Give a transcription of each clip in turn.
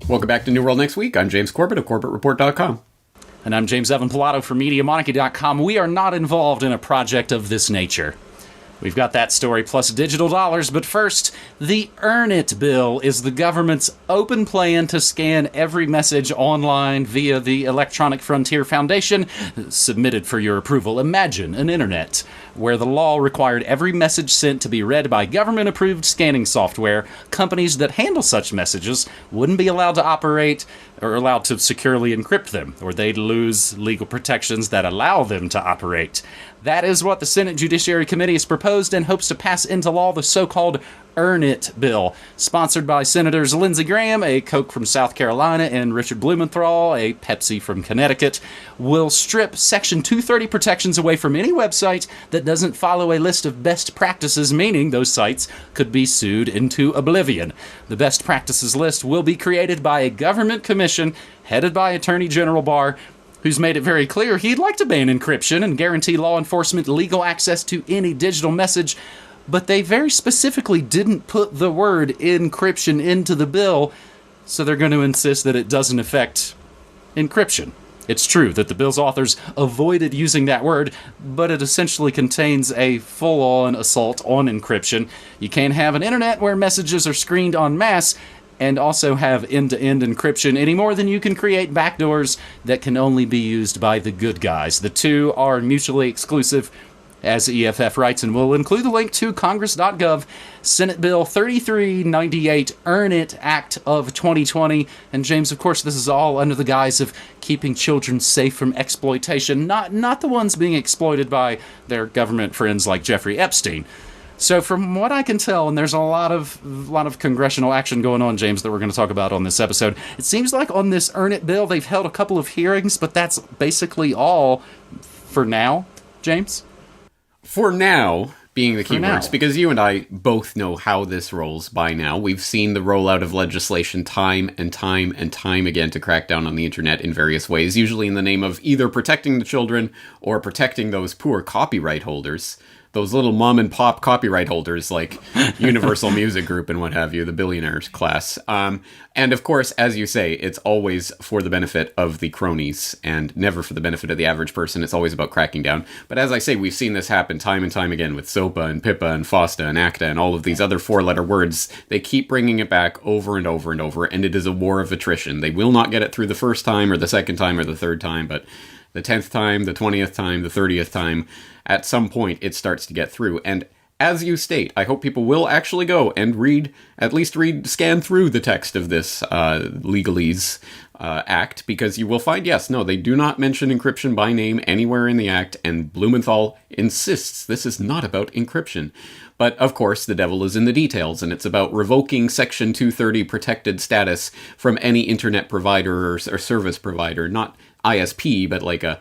Welcome back to New World Next Week. I'm James Corbett of CorbettReport.com. And I'm James Evan Pilato from MediaMonarchy.com. We are not involved in a project of this nature. We've got that story plus digital dollars, but first, the Earn It bill is the government's open plan to scan every message online via the Electronic Frontier Foundation, submitted for your approval. Imagine an internet where the law required every message sent to be read by government-approved scanning software. Companies that handle such messages wouldn't be allowed to operate or allowed to securely encrypt them, or they'd lose legal protections that allow them to operate. That is what the Senate Judiciary Committee has proposed and hopes to pass into law, the so-called Earn It bill, sponsored by Senators Lindsey Graham, a Coke from South Carolina, and Richard Blumenthal, a Pepsi from Connecticut, will strip Section 230 protections away from any website that doesn't follow a list of best practices, meaning those sites could be sued into oblivion. The best practices list will be created by a government commission headed by Attorney General Barr, who's made it very clear he'd like to ban encryption and guarantee law enforcement legal access to any digital message, but they very specifically didn't put the word encryption into the bill, so they're going to insist that it doesn't affect encryption. It's true that the bill's authors avoided using that word, but it essentially contains a full-on assault on encryption. You can't have an internet where messages are screened en masse and also have end-to-end encryption any more than you can create backdoors that can only be used by the good guys. The two are mutually exclusive, as EFF writes, and we'll include the link to Congress.gov, Senate Bill 3398, Earn It Act of 2020. And James, of course, this is all under the guise of keeping children safe from exploitation, not the ones being exploited by their government friends like Jeffrey Epstein. So from what I can tell, and there's a lot of congressional action going on, James, that we're going to talk about on this episode, it seems like on this Earn It bill, they've held a couple of hearings, but that's basically all for now, James? For now, being the key words, because you and I both know how this rolls by now. We've seen the rollout of legislation time and time and time again to crack down on the internet in various ways, usually in the name of either protecting the children or protecting those poor copyright holders. Those little mom-and-pop copyright holders like Universal Music Group and what have you, the billionaires class. And of course, as you say, it's always for the benefit of the cronies and never for the benefit of the average person. It's always about cracking down. But as I say, we've seen this happen time and time again with SOPA and PIPA and FOSTA and ACTA and all of these other four-letter words. They keep bringing it back over and over and over, and it is a war of attrition. They will not get it through the first time or the second time or the third time, but the 10th time, the 20th time, the 30th time, at some point it starts to get through. And as you state, I hope people will actually go and scan through the text of this legalese act, because you will find, yes, no, they do not mention encryption by name anywhere in the act, and Blumenthal insists this is not about encryption. But, of course, the devil is in the details, and it's about revoking Section 230 protected status from any internet provider or service provider, not ISP, but like a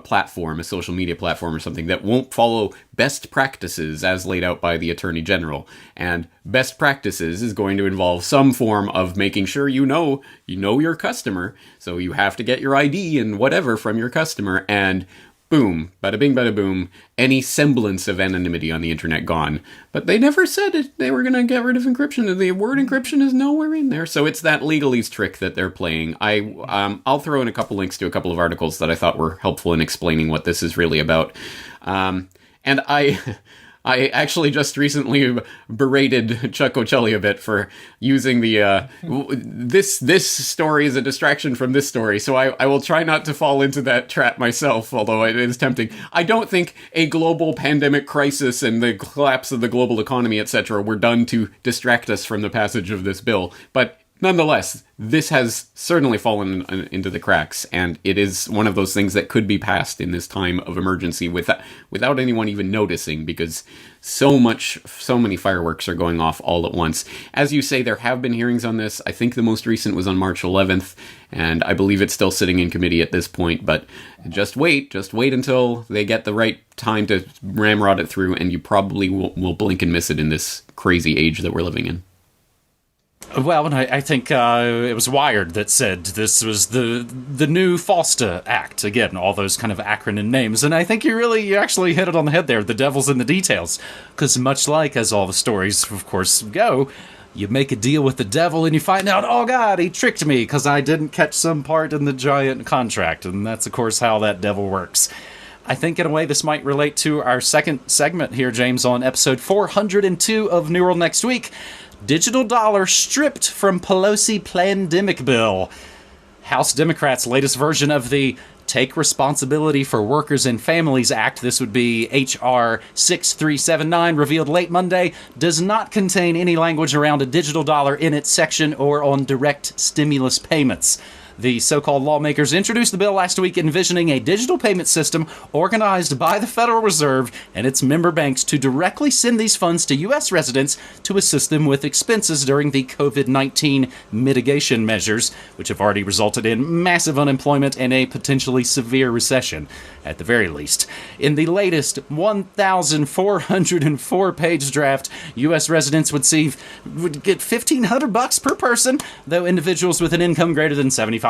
platform, a social media platform or something that won't follow best practices as laid out by the Attorney General. And best practices is going to involve some form of making sure you know your customer, so you have to get your ID and whatever from your customer, and boom, bada bing, bada boom, any semblance of anonymity on the internet gone. But they never said they were going to get rid of encryption. The word encryption is nowhere in there. So it's that legalese trick that they're playing. I'll throw in a couple links to a couple of articles that I thought were helpful in explaining what this is really about. And I actually just recently berated Chuck Ocelli a bit for using the this story is a distraction from this story, so I will try not to fall into that trap myself, although it is tempting. I don't think a global pandemic crisis and the collapse of the global economy, etc., were done to distract us from the passage of this bill, but nonetheless, this has certainly fallen into the cracks, and it is one of those things that could be passed in this time of emergency without anyone even noticing, because so many fireworks are going off all at once. As you say, there have been hearings on this. I think the most recent was on March 11th, and I believe it's still sitting in committee at this point, but just wait until they get the right time to ramrod it through, and you probably will blink and miss it in this crazy age that we're living in. Well, and I think it was Wired that said this was the new FOSTA Act. Again, all those kind of acronym names. And I think you actually hit it on the head there. The devil's in the details. Because much like, as all the stories, of course, go, You make a deal with the devil and you find out, oh God, he tricked me because I didn't catch some part in the giant contract. And that's, of course, how that devil works. I think, in a way, this might relate to our second segment here, James, on episode 402 of New World Next Week. Digital dollar stripped from Pelosi Plandemic bill. House Democrats' latest version of the Take Responsibility for Workers and Families Act, this would be H.R. 6379, revealed late Monday, does not contain any language around a digital dollar in its section or on direct stimulus payments. The so-called lawmakers introduced the bill last week envisioning a digital payment system organized by the Federal Reserve and its member banks to directly send these funds to U.S. residents to assist them with expenses during the COVID-19 mitigation measures, which have already resulted in massive unemployment and a potentially severe recession, at the very least. In the latest 1,404-page draft, U.S. residents would get $1,500 per person, though individuals with an income greater than $75,000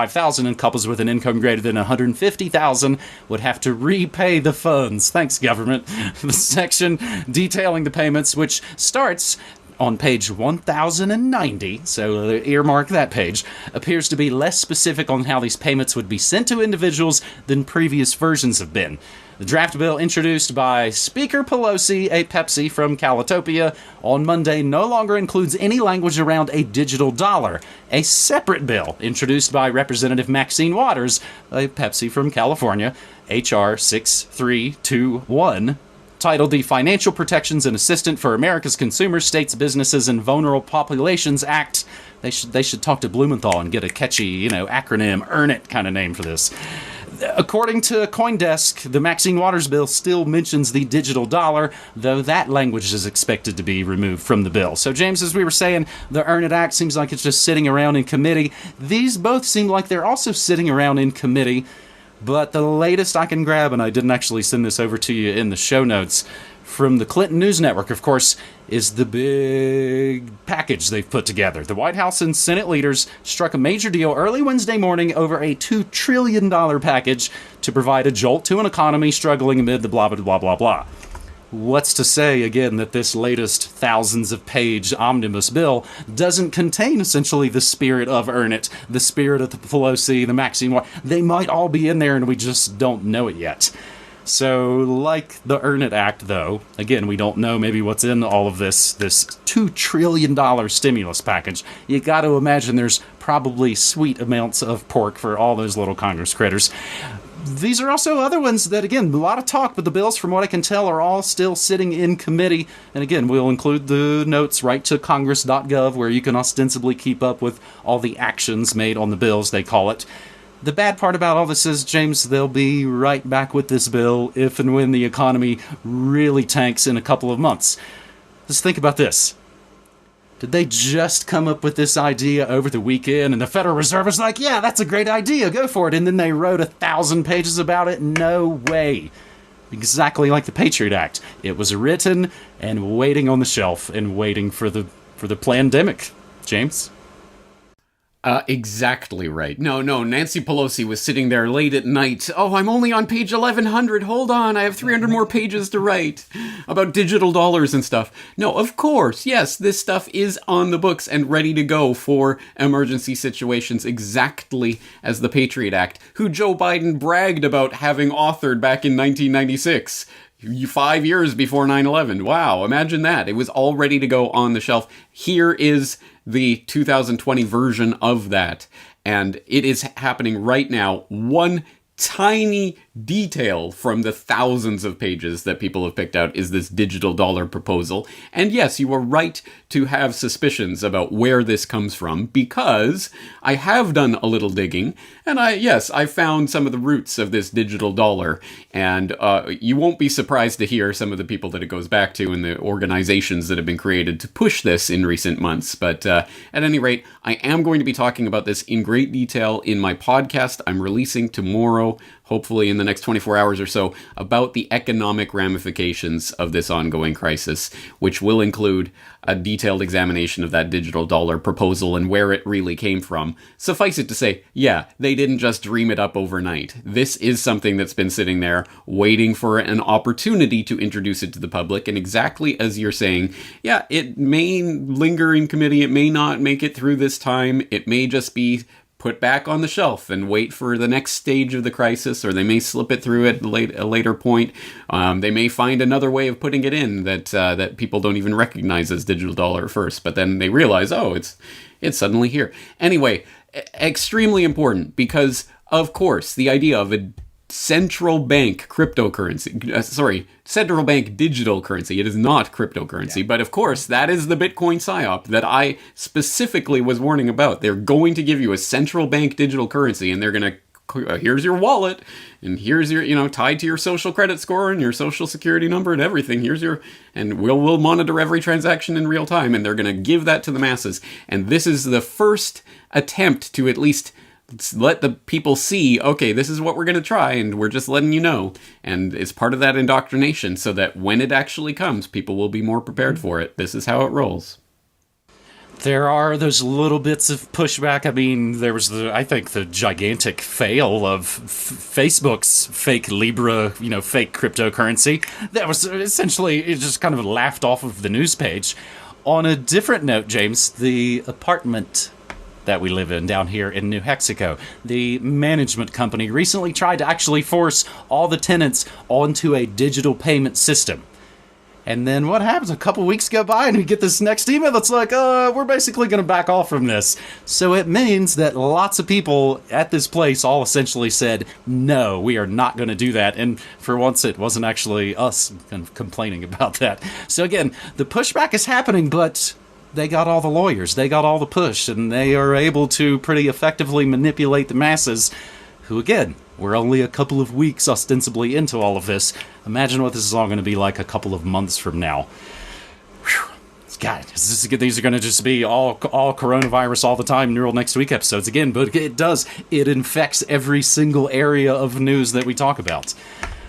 and couples with an income greater than $150,000 would have to repay the funds. Thanks, government. The section detailing the payments, which starts on page 1090, so earmark that page, appears to be less specific on how these payments would be sent to individuals than previous versions have been. The draft bill introduced by Speaker Pelosi, a Pepsi from Calitopia, on Monday no longer includes any language around a digital dollar. A separate bill introduced by Representative Maxine Waters, a Pepsi from California, H.R. 6321, titled the Financial Protections and Assistance for America's Consumers, States, Businesses, and Vulnerable Populations Act. They should talk to Blumenthal and get a catchy, acronym, earn it kind of name for this. According to CoinDesk, the Maxine Waters bill still mentions the digital dollar, though that language is expected to be removed from the bill. So, James, as we were saying, the Earn It Act seems like it's just sitting around in committee. These both seem like they're also sitting around in committee. But the latest I can grab, and I didn't actually send this over to you in the show notes, from the Clinton News Network, of course, is the big package they've put together. The White House and Senate leaders struck a major deal early Wednesday morning over a $2 trillion package to provide a jolt to an economy struggling amid the blah, blah, blah, blah, blah. What's to say, again, that this latest thousands of page omnibus bill doesn't contain essentially the spirit of Earn It, the spirit of the Pelosi, the Maxine. They might all be in there and we just don't know it yet. So, like the Earn It Act, though, again, we don't know maybe what's in all of this $2 trillion stimulus package. You got to imagine there's probably sweet amounts of pork for all those little Congress critters. These are also other ones that, again, a lot of talk, but the bills, from what I can tell, are all still sitting in committee. And again, we'll include the notes right to congress.gov, where you can ostensibly keep up with all the actions made on the bills, they call it. The bad part about all this is, James, they'll be right back with this bill if and when the economy really tanks in a couple of months. Just think about this. Did they just come up with this idea over the weekend and the Federal Reserve was like, yeah, that's a great idea, go for it, and then they wrote 1,000 pages about it? No way. Exactly like the Patriot Act. It was written and waiting on the shelf and waiting for the plandemic. James? Exactly right. No, Nancy Pelosi was sitting there late at night. Oh, I'm only on page 1100. Hold on, I have 300 more pages to write about digital dollars and stuff. No, of course, yes, this stuff is on the books and ready to go for emergency situations, exactly as the Patriot Act, who Joe Biden bragged about having authored back in 1996. 5 years before 9/11. Wow, imagine that. It was all ready to go on the shelf. Here is the 2020 version of that, and it is happening right now. One tiny detail from the thousands of pages that people have picked out is this digital dollar proposal. And yes, you are right to have suspicions about where this comes from, because I have done a little digging, and I found some of the roots of this digital dollar, and you won't be surprised to hear some of the people that it goes back to and the organizations that have been created to push this in recent months. But at any rate, I am going to be talking about this in great detail in my podcast I'm releasing tomorrow tomorrow, hopefully in the next 24 hours or so, about the economic ramifications of this ongoing crisis, which will include a detailed examination of that digital dollar proposal and where it really came from. Suffice it to say, yeah, they didn't just dream it up overnight. This is something that's been sitting there waiting for an opportunity to introduce it to the public, and exactly as you're saying, yeah, it may linger in committee, it may not make it through this time, it may just be put back on the shelf and wait for the next stage of the crisis, or they may slip it through at a later point. They may find another way of putting it in that people don't even recognize as digital dollar first, but then they realize, oh, it's suddenly here. Anyway, extremely important because, of course, the idea of a central bank cryptocurrency, central bank digital currency. It is not cryptocurrency, but of course, that is the Bitcoin psyop that I specifically was warning about. They're going to give you a central bank digital currency, and they're going to, here's your wallet, and here's your, tied to your social credit score and your social security number and everything. And we'll monitor every transaction in real time, and they're going to give that to the masses. And this is the first attempt to at least let the people see, okay, this is what we're going to try, and we're just letting you know. And it's part of that indoctrination so that when it actually comes, people will be more prepared for it. This is how it rolls. There are those little bits of pushback. I mean, there was I think the gigantic fail of Facebook's fake Libra, fake cryptocurrency. That was essentially, it just kind of laughed off of the news page. On a different note, James, the apartment that we live in down here in New Mexico, the management company recently tried to actually force all the tenants onto a digital payment system. And then what happens? A couple weeks go by and we get this next email that's like, we're basically going to back off from this. So it means that lots of people at this place all essentially said, no, we are not going to do that. And for once, it wasn't actually us kind of complaining about that. So again, the pushback is happening, but they got all the lawyers, they got all the push, and they are able to pretty effectively manipulate the masses, who, again, we're only a couple of weeks ostensibly into all of this. Imagine what this is all going to be like a couple of months from now. Whew. God, these are going to just be all coronavirus all the time, Neural Next Week episodes again, but it infects every single area of news that we talk about.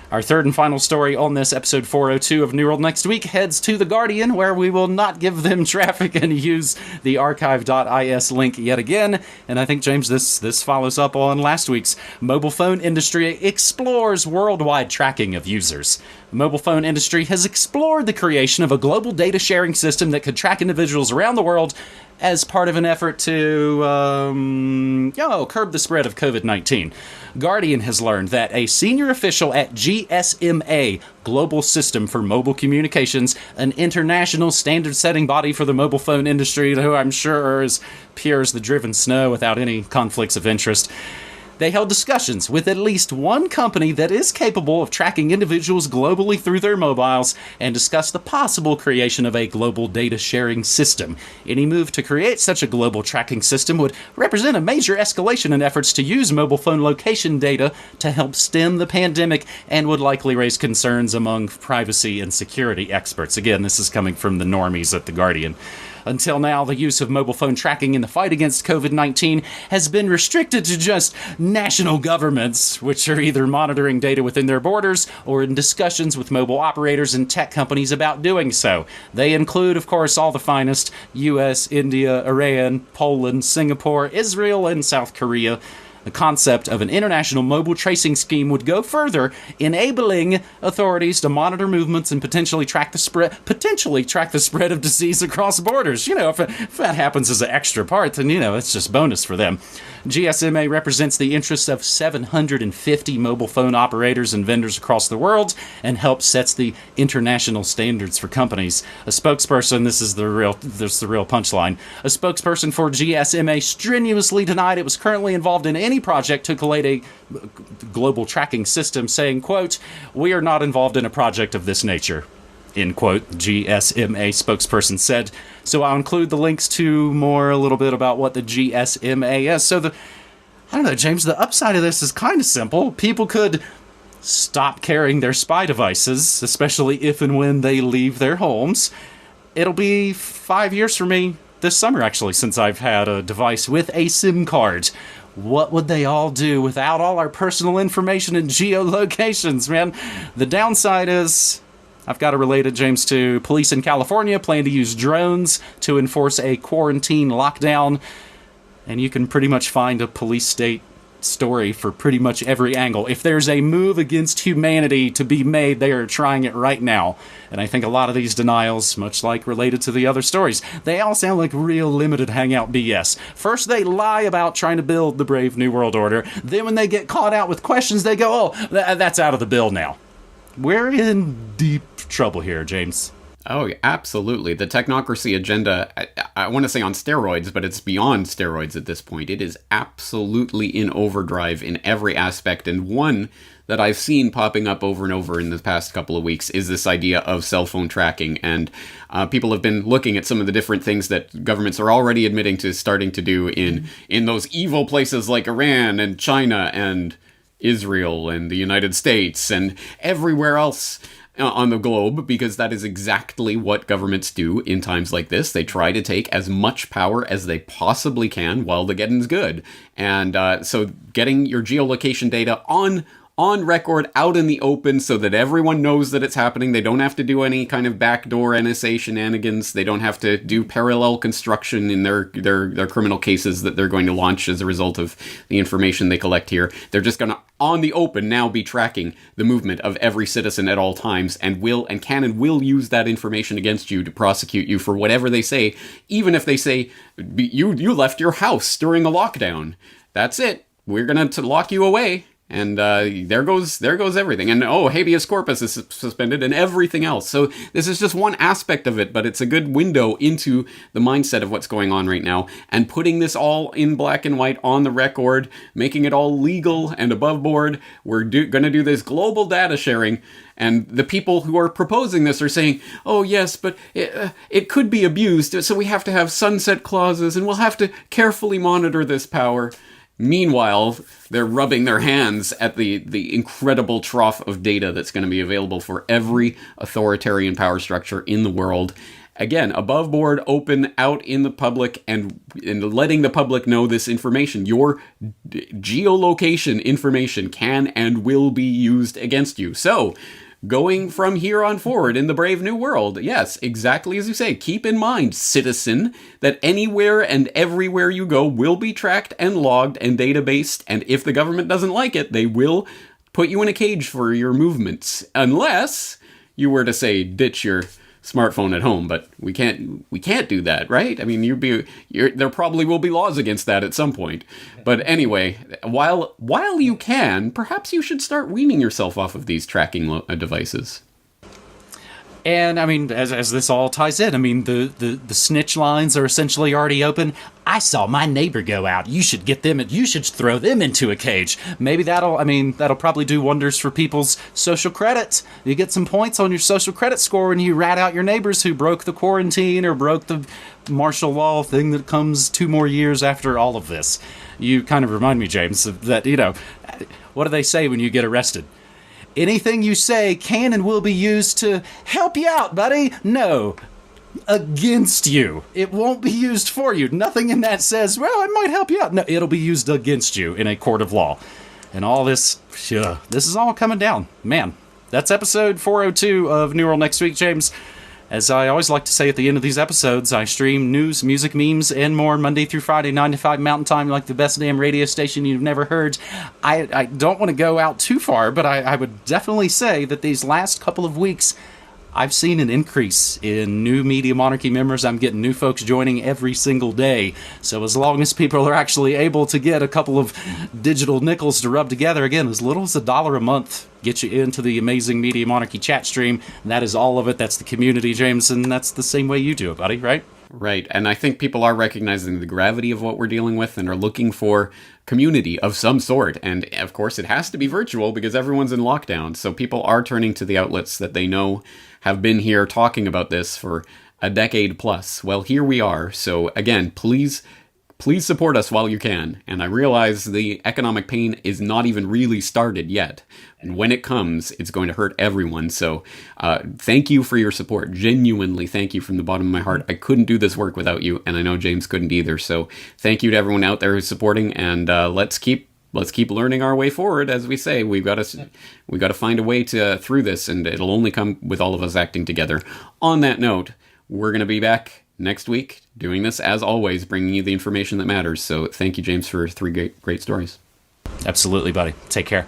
Our third and final story on this episode 402 of New World Next Week heads to The Guardian, where we will not give them traffic and use the archive.is link yet again. And I think, James, this follows up on last week's. Mobile phone industry explores worldwide tracking of users. The mobile phone industry has explored the creation of a global data sharing system that could track individuals around the world as part of an effort to curb the spread of COVID-19. Guardian has learned that a senior official at GSMA, Global System for Mobile Communications, an international standard-setting body for the mobile phone industry, who I'm sure is pure as the driven snow without any conflicts of interest, they held discussions with at least one company that is capable of tracking individuals globally through their mobiles and discussed the possible creation of a global data sharing system. Any move to create such a global tracking system would represent a major escalation in efforts to use mobile phone location data to help stem the pandemic and would likely raise concerns among privacy and security experts. Again, this is coming from the normies at The Guardian. Until now, the use of mobile phone tracking in the fight against COVID-19 has been restricted to just national governments, which are either monitoring data within their borders or in discussions with mobile operators and tech companies about doing so. They include, of course, all the finest: US, India, Iran, Poland, Singapore, Israel, and South Korea. The concept of an international mobile tracing scheme would go further, enabling authorities to monitor movements and potentially track the spread of disease across borders. If that happens as an extra part, then, it's just bonus for them. GSMA represents the interests of 750 mobile phone operators and vendors across the world and helps sets the international standards for companies. A spokesperson, this is the real punchline. A spokesperson for GSMA strenuously denied it was currently involved in any project to collate a global tracking system, saying, quote, "We are not involved in a project of this nature," end quote, GSMA spokesperson said. So I'll include the links to a little bit about what the GSMA is. So I don't know, James, the upside of this is kind of simple. People could stop carrying their spy devices, especially if and when they leave their homes. It'll be 5 years for me this summer, actually, since I've had a device with a SIM card. what would they all do without all our personal information and geolocations, man? The downside is, I've got to relate it, James, to police in California plan to use drones to enforce a quarantine lockdown. And you can pretty much find a police state story for pretty much every angle. If there's a move against humanity to be made, they are trying it right now. And I think a lot of these denials, much like related to the other stories, they all sound like real limited hangout BS. First, they lie about trying to build the brave new world order. Then when they get caught out with questions, they go, oh, that's out of the bill now. We're in deep trouble here, James. Oh, absolutely. The technocracy agenda, I want to say on steroids, but it's beyond steroids at this point. It is absolutely in overdrive in every aspect. And one that I've seen popping up over and over in the past couple of weeks is this idea of cell phone tracking. And people have been looking at some of the different things that governments are already admitting to starting to do in those evil places like Iran and China and Israel and the United States and everywhere else on the globe, because that is exactly what governments do in times like this. They try to take as much power as they possibly can while the getting's good. And so getting your geolocation data on record, out in the open, so that everyone knows that it's happening. They don't have to do any kind of backdoor NSA shenanigans. They don't have to do parallel construction in their criminal cases that they're going to launch as a result of the information they collect here. They're just going to, on the open, now be tracking the movement of every citizen at all times, and can and will use that information against you to prosecute you for whatever they say, even if they say you left your house during a lockdown. That's it. We're going to lock you away. And there goes everything. And habeas corpus is suspended and everything else. So this is just one aspect of it, but it's a good window into the mindset of what's going on right now. And putting this all in black and white on the record, making it all legal and above board. We're going to do this global data sharing. And the people who are proposing this are saying, oh, yes, but it could be abused. So we have to have sunset clauses and we'll have to carefully monitor this power. Meanwhile, they're rubbing their hands at the incredible trough of data that's going to be available for every authoritarian power structure in the world. Again, above board, open, out in the public, and letting the public know this information. Your geolocation information can and will be used against you. So, going from here on forward in the brave new world, yes, exactly as you say, keep in mind, citizen, that anywhere and everywhere you go will be tracked and logged and databased, and if the government doesn't like it, they will put you in a cage for your movements, unless you were to say ditch your smartphone at home. But we can't do that, right? I mean, there probably will be laws against that at some point. But anyway, while you can, perhaps you should start weaning yourself off of these tracking devices. And I mean, as this all ties in, I mean, the snitch lines are essentially already open. I saw my neighbor go out. You should you should throw them into a cage. Maybe that'll probably do wonders for people's social credit. You get some points on your social credit score when you rat out your neighbors who broke the quarantine or broke the martial law thing that comes 2 more years after all of this. You kind of remind me, James, that, what do they say when you get arrested? Anything you say can and will be used to help you out, buddy. No, against you. It won't be used for you. Nothing in that says, well, it might help you out. No, it'll be used against you in a court of law. And all this, this is all coming down. Man, that's episode 402 of New World Next Week, James. As I always like to say at the end of these episodes, I stream news, music, memes, and more Monday through Friday, 9 to 5 Mountain Time, like the best damn radio station you've never heard. I don't want to go out too far, but I would definitely say that these last couple of weeks, I've seen an increase in new Media Monarchy members. I'm getting new folks joining every single day. So as long as people are actually able to get a couple of digital nickels to rub together, again, as little as $1 a month, get you into the amazing Media Monarchy chat stream. And that is all of it. That's the community, James, and that's the same way you do it, buddy, right? Right, and I think people are recognizing the gravity of what we're dealing with and are looking for community of some sort. And of course, it has to be virtual because everyone's in lockdown. So people are turning to the outlets that they know have been here talking about this for a decade plus. Well, here we are. So again, please please support us while you can. And I realize the economic pain is not even really started yet. And when it comes, it's going to hurt everyone. So thank you for your support. Genuinely, thank you from the bottom of my heart. I couldn't do this work without you, and I know James couldn't either. So thank you to everyone out there who's supporting, and let's keep learning our way forward. As we say, we've got to find a way through this, and it'll only come with all of us acting together. On that note, we're going to be back next week doing this as always, bringing you the information that matters. So thank you, James, for 3 great stories. Absolutely, buddy. Take care.